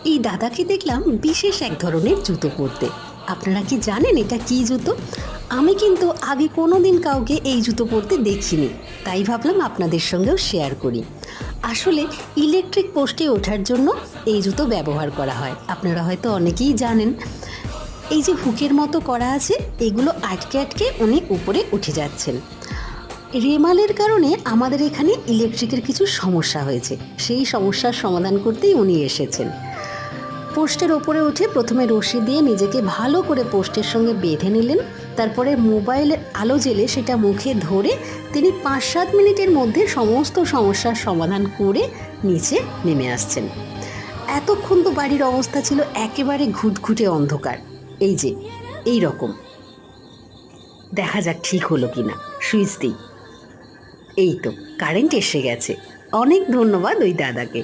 এই দাদাকে দেখলাম বিশেষ এক ধরনের জুতো পরতে। আপনারা কি জানেন এটা কী জুতো? আমি কিন্তু আগে কোনো দিন কাউকে এই জুতো পরতে দেখিনি, তাই ভাবলাম আপনাদের সঙ্গেও শেয়ার করি। আসলে ইলেকট্রিক পোস্টে ওঠার জন্য এই জুতো ব্যবহার করা হয়, আপনারা হয়তো অনেকেই জানেন। এই যে হুকের মতো করা আছে, এগুলো আটকে আটকে উনি উপরে উঠে যাচ্ছেন। রেমালের কারণে আমাদের এখানে ইলেকট্রিকের কিছু সমস্যা হয়েছে, সেই সমস্যার সমাধান করতেই উনি এসেছেন। পোস্টের ওপরে উঠে প্রথমে রশি দিয়ে নিজেকে ভালো করে পোস্টের সঙ্গে বেঁধে নিলেন। তারপরে মোবাইলের আলো জ্বেলে সেটা মুখে ধরে তিনি 5-7 মিনিটের মধ্যে সমস্ত সমস্যার সমাধান করে নিচে নেমে আসছেন। এতক্ষণ তো বাড়ির অবস্থা ছিল একেবারে ঘুটঘুটে অন্ধকার। এই যে এই রকম, দেখা যাক ঠিক হলো কিনা। সুইচ দিই। এই তো কারেন্ট এসে গেছে। অনেক ধন্যবাদ ওই দাদাকে।